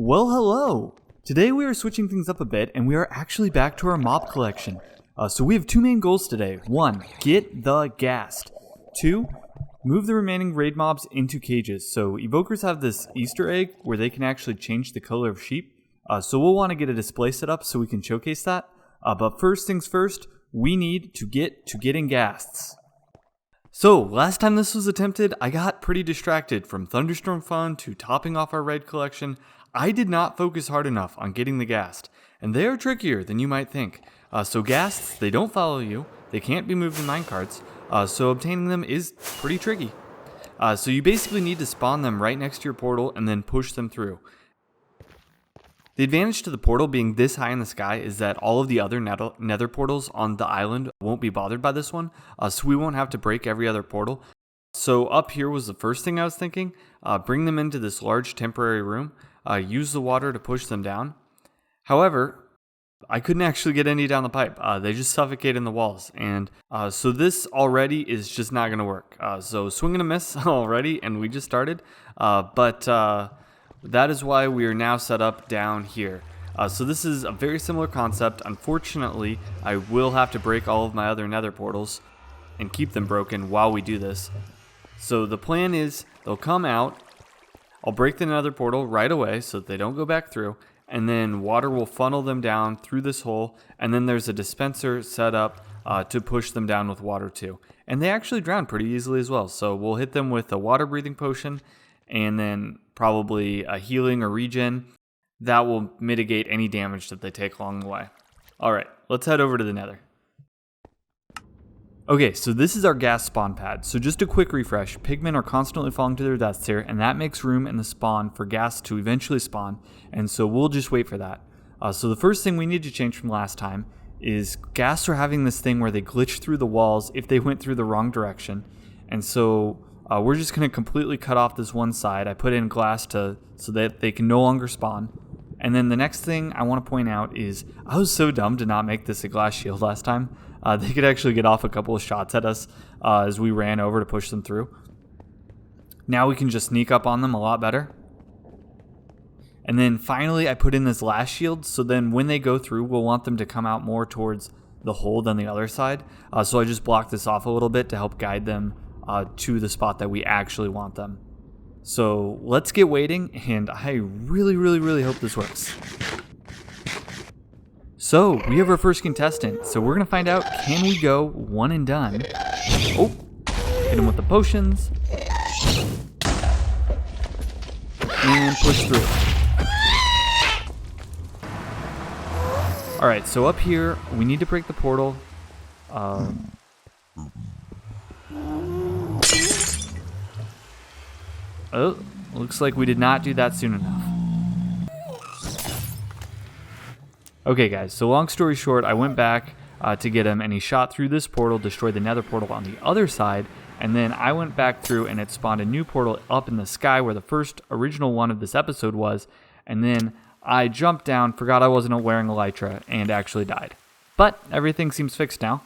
Well, hello! Today we are switching things up a bit, and we are actually back to our mob collection. So we have two main goals today. 1, get the Ghast. 2, move the remaining raid mobs into cages. So evokers have this Easter egg where they can actually change the color of sheep. So we'll want to get a display set up so we can showcase that. But first things first, we need to get to getting Ghasts. So, last time this was attempted, I got pretty distracted from Thunderstorm Fun to topping off our raid collection. I did not focus hard enough on getting the Ghast, and they are trickier than you might think. So Ghasts, they don't follow you, they can't be moved in minecarts, so obtaining them is pretty tricky. So you basically need to spawn them right next to your portal and then push them through. The advantage to the portal being this high in the sky is that all of the other nether portals on the island won't be bothered by this one, so we won't have to break every other portal. So up here was the first thing I was thinking, bring them into this large temporary room, use the water to push them down. However, I couldn't actually get any down the pipe, they just suffocate in the walls, and so this already is just not going to work. So swing and a miss already, and we just started, but that is why we are now set up down here. So this is a very similar concept. Unfortunately, I will have to break all of my other nether portals and keep them broken while we do this. So the plan is they'll come out, I'll break the nether portal right away so that they don't go back through, and then water will funnel them down through this hole, and then there's a dispenser set up to push them down with water too. And they actually drown pretty easily as well, so we'll hit them with a water breathing potion, and then probably a healing or regen. That will mitigate any damage that they take along the way. Alright, let's head over to the nether. Okay, so this is our Ghast spawn pad. So just a quick refresh, pigmen are constantly falling to their deaths here, and that makes room in the spawn for Ghast to eventually spawn, and so we'll just wait for that. So the first thing we need to change from last time is Ghasts are having this thing where they glitch through the walls if they went through the wrong direction, and so we're just going to completely cut off this one side. I put in glass so that they can no longer spawn. And then the next thing I want to point out is I was so dumb to not make this a glass shield last time. They could actually get off a couple of shots at us as we ran over to push them through. Now we can just sneak up on them a lot better. And then finally I put in this last shield, so then when they go through, we'll want them to come out more towards the hole than the other side. So I just blocked this off a little bit to help guide them to the spot that we actually want them. So let's get waiting, and I really hope this works. So we have our first contestant, so we're gonna find out, can we go one and done? Oh, hit him with the potions. And push through. Alright, so up here, we need to break the portal. Oh, looks like we did not do that soon enough. Okay guys, so long story short, I went back to get him, and he shot through this portal, destroyed the nether portal on the other side, and then I went back through and it spawned a new portal up in the sky where the first original one of this episode was, and then I jumped down, forgot I wasn't wearing elytra, and actually died. But everything seems fixed now,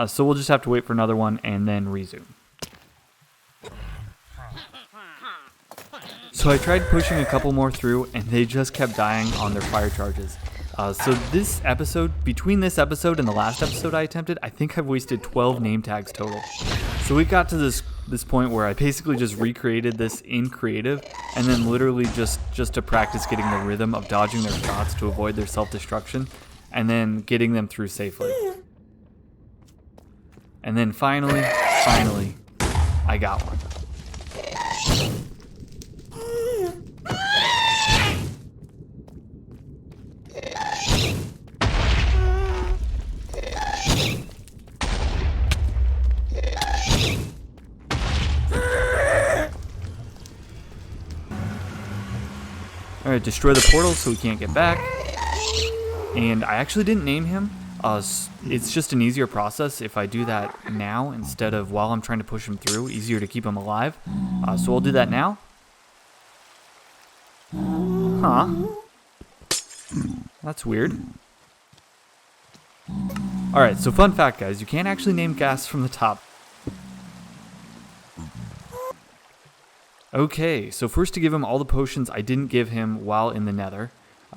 so we'll just have to wait for another one and then resume. So I tried pushing a couple more through, and they just kept dying on their fire charges. So this episode, between this episode and the last episode I attempted, I think I've wasted 12 name tags total. So we got to this point where I basically just recreated this in creative, and then literally just to practice getting the rhythm of dodging their shots to avoid their self-destruction, and then getting them through safely. And then finally, I got one. Alright, destroy the portal so we can't get back. And I actually didn't name him. It's just an easier process if I do that now instead of while I'm trying to push him through. Easier to keep him alive. So I'll do that now. Huh. That's weird. Alright, so fun fact guys, you can't actually name Ghasts from the top. Okay, so first to give him all the potions I didn't give him while in the nether.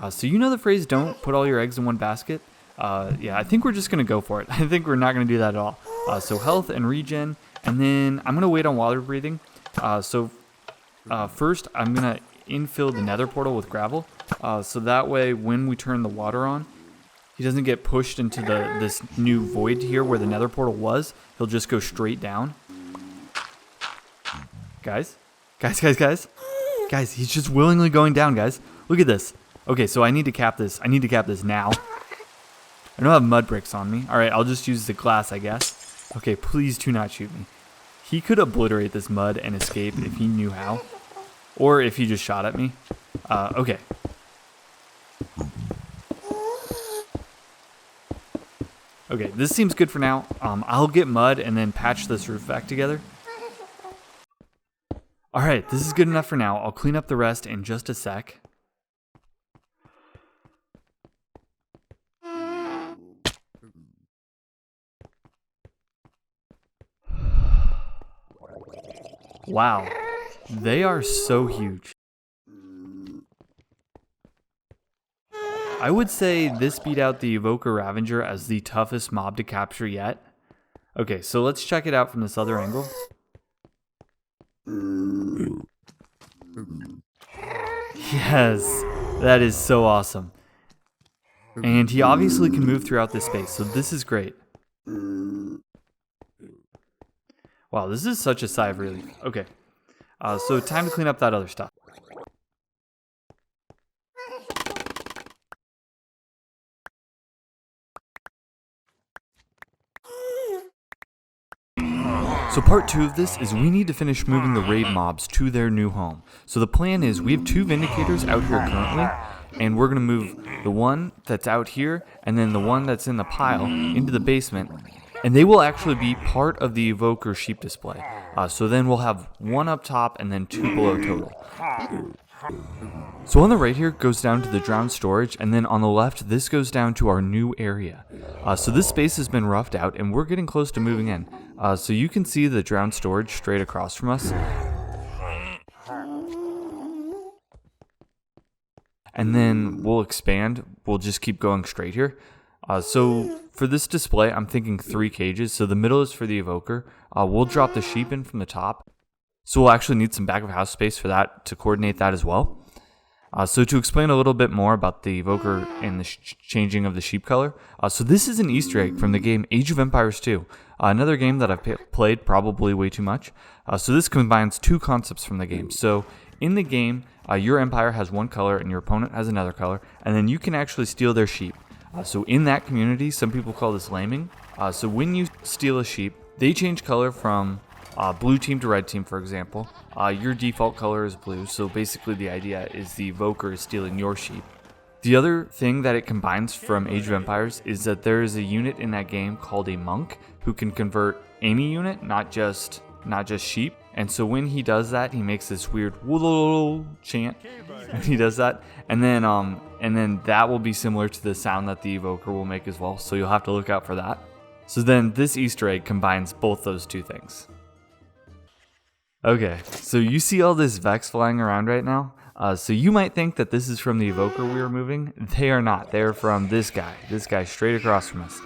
So you know the phrase, don't put all your eggs in one basket? Yeah, I think we're just going to go for it. I think we're not going to do that at all. So health and regen, and then I'm going to wait on water breathing. First, I'm going to infill the nether portal with gravel. So that way, when we turn the water on, he doesn't get pushed into this new void here where the nether portal was. He'll just go straight down. Guys, he's just willingly going down, guys. Look at this. Okay, so I need to cap this. I need to cap this now. I don't have mud bricks on me. All right, I'll just use the glass, I guess. Okay, please do not shoot me. He could obliterate this mud and escape if he knew how. Or if he just shot at me. Okay. Okay, this seems good for now. I'll get mud and then patch this roof back together. Alright, this is good enough for now. I'll clean up the rest in just a sec. Wow, they are so huge. I would say this beat out the Evoker Ravager as the toughest mob to capture yet. Okay, so let's check it out from this other angle. Yes, that is so awesome. And he obviously can move throughout this space, so this is great. Wow, this is such a sigh of relief. Okay, so time to clean up that other stuff. So part 2 of this is we need to finish moving the raid mobs to their new home. So the plan is we have 2 Vindicators out here currently, and we're going to move the one that's out here and then the one that's in the pile into the basement, and they will actually be part of the Evoker sheep display. So then we'll have 1 up top and then 2 below total. So on the right here goes down to the drowned storage, and then on the left this goes down to our new area. So this space has been roughed out and we're getting close to moving in. So you can see the drowned storage straight across from us. And then we'll expand. We'll just keep going straight here. So for this display, I'm thinking 3 cages. So the middle is for the Evoker. We'll drop the sheep in from the top. So we'll actually need some back of house space for that to coordinate that as well. So to explain a little bit more about the Evoker and the changing of the sheep color. So this is an Easter egg from the game Age of Empires 2. Another game that I've played probably way too much. So this combines 2 concepts from the game. So in the game, your empire has one color and your opponent has another color. And then you can actually steal their sheep. So in that community, some people call this lambing. So when you steal a sheep, they change color from blue team to red team, for example. Your default color is blue, so basically the idea is the Evoker is stealing your sheep. The other thing that it combines from Age of Empires is that there is a unit in that game called a monk who can convert any unit, not just sheep. And so when he does that, he makes this weird whoa chant, and he does that, and then that will be similar to the sound that the Evoker will make as well. So you'll have to look out for that. So then this Easter egg combines both those 2 things. Okay, so you see all this Vex flying around right now? So you might think that this is from the Evoker we were moving. They are not. They're from this guy straight across from us.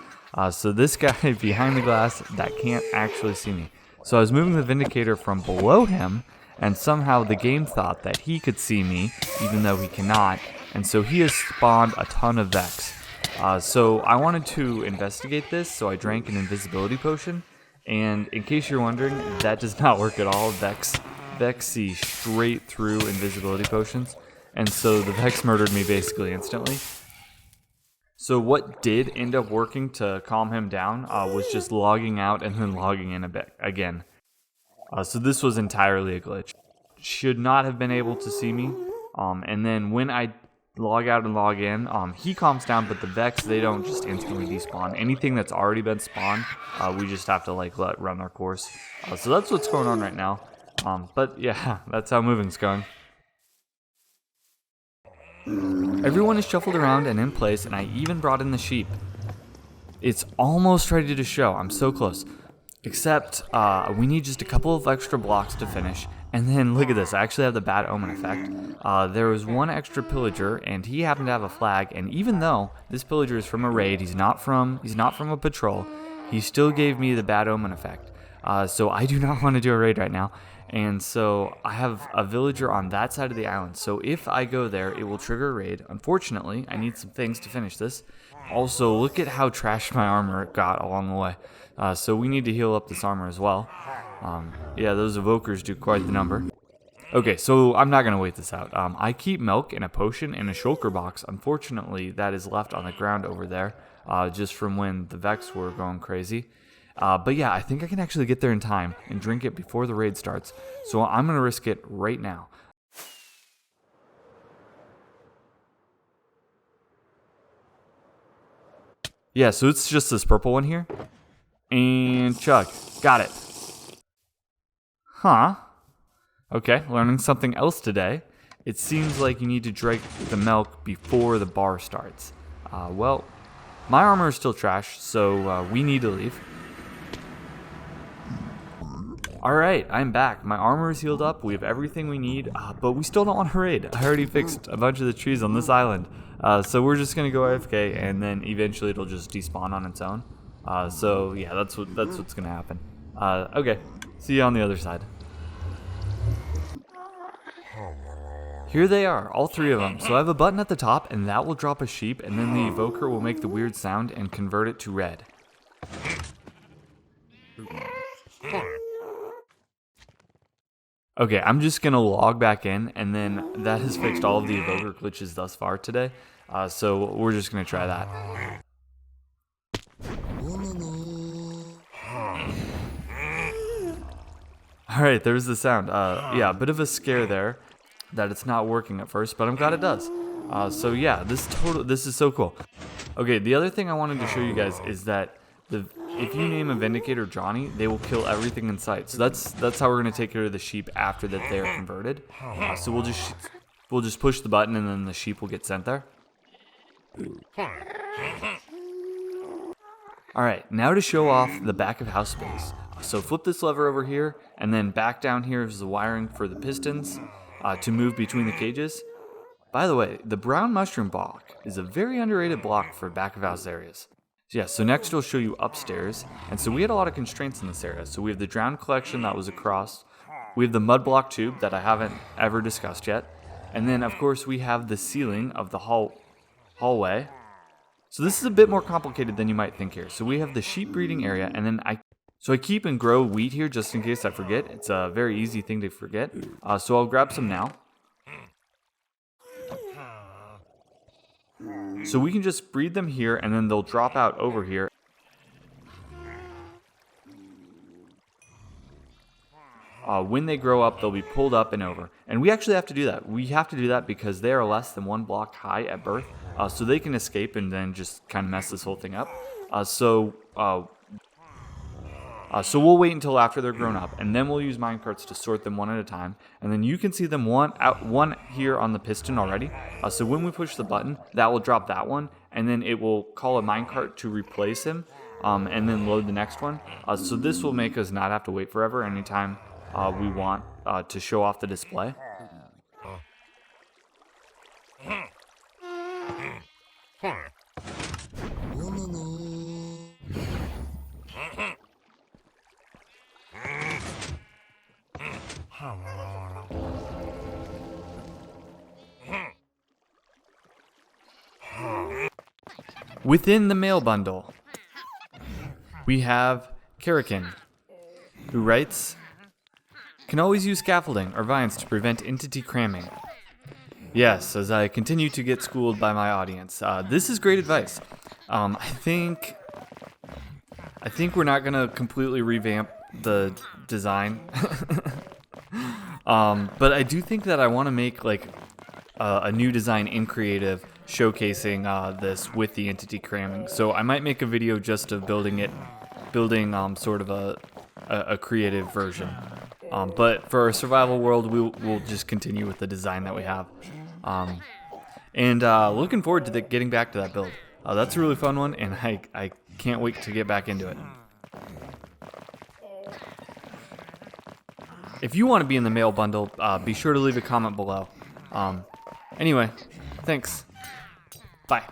So this guy behind the glass that can't actually see me. So I was moving the Vindicator from below him, and somehow the game thought that he could see me, even though he cannot, and so he has spawned a ton of Vex. So I wanted to investigate this, so I drank an invisibility potion. And in case you're wondering, that does not work at all. Vex see straight through invisibility potions. And so the Vex murdered me basically instantly. So what did end up working to calm him down was just logging out and then logging in a bit again. So this was entirely a glitch. Should not have been able to see me. And then when I log out and log in, he calms down, but the Vex, they don't just instantly despawn. Anything that's already been spawned, we just have to let run our course. So that's what's going on right now. But yeah, that's how moving's going. Everyone is shuffled around and in place, and I even brought in the sheep. It's almost ready to show. I'm so close. Except we need just a couple of extra blocks to finish, And then look at this, I actually have the bad omen effect. There was one extra pillager, and he happened to have a flag, and even though this pillager is from a raid, he's not from a patrol, he still gave me the bad omen effect. So I do not want to do a raid right now. And so I have a villager on that side of the island. So if I go there, it will trigger a raid. Unfortunately, I need some things to finish this. Also, look at how trashed my armor got along the way. So we need to heal up this armor as well. Yeah, those evokers do quite the number. Okay, so I'm not going to wait this out. I keep milk and a potion in a shulker box. Unfortunately, that is left on the ground over there, just from when the Vex were going crazy. But yeah, I think I can actually get there in time and drink it before the raid starts. So I'm going to risk it right now. Yeah, so it's just this purple one here. And chug. Got it. Huh. Okay, learning something else today. It seems like you need to drink the milk before the bar starts. Well, my armor is still trash, so we need to leave. Alright, I'm back. My armor is healed up, we have everything we need, but we still don't want to raid. I already fixed a bunch of the trees on this island. So we're just going to go AFK, and then eventually it'll just despawn on its own. So yeah, that's what's going to happen. Okay, see you on the other side. Here they are, all three of them. So I have a button at the top, and that will drop a sheep, and then the evoker will make the weird sound and convert it to red. Okay, I'm just going to log back in, and then that has fixed all of the evoker glitches thus far today. So we're just going to try that. Alright, there's the sound. Yeah, a bit of a scare there that it's not working at first, but I'm glad it does. So yeah, this is so cool. Okay, the other thing I wanted to show you guys is that if you name a Vindicator Johnny, they will kill everything in sight. So that's how we're gonna take care of the sheep after that they are converted. So we'll just push the button and then the sheep will get sent there. Alright, now to show off the back of house space. So flip this lever over here, and then back down here is the wiring for the pistons to move between the cages. By the way, the brown mushroom block is a very underrated block for back of house areas. So yeah, so next we'll show you upstairs. And so we had a lot of constraints in this area. So we have the drowned collection that was across. We have the mud block tube that I haven't ever discussed yet. And then of course we have the ceiling of the hallway. So this is a bit more complicated than you might think here. So we have the sheep breeding area, and then I keep and grow wheat here just in case I forget. It's a very easy thing to forget. So I'll grab some now. So we can just breed them here, and then they'll drop out over here. When they grow up, they'll be pulled up and over. And we actually have to do that. We have to do that because they are less than 1 block high at birth. So they can escape and then just kind of mess this whole thing up. So we'll wait until after they're grown up, and then we'll use minecarts to sort them one at a time. And then you can see them one here on the piston already. So when we push the button, that will drop that one, and then it will call a minecart to replace him, and then load the next one. So this will make us not have to wait forever anytime we want to show off the display. Within the mail bundle, we have Karakin, who writes, "Can always use scaffolding or vines to prevent entity cramming." Yes, as I continue to get schooled by my audience. This is great advice. I think we're not going to completely revamp the design. But I do think that I want to make like a new design in creative showcasing this with the entity cramming. So I might make a video just of building sort of a creative version. But for our survival world, we'll just continue with the design that we have. And looking forward to getting back to that build. That's a really fun one, and I can't wait to get back into it. if you want to be in the mail bundle, be sure to leave a comment below. Anyway, thanks. Bye.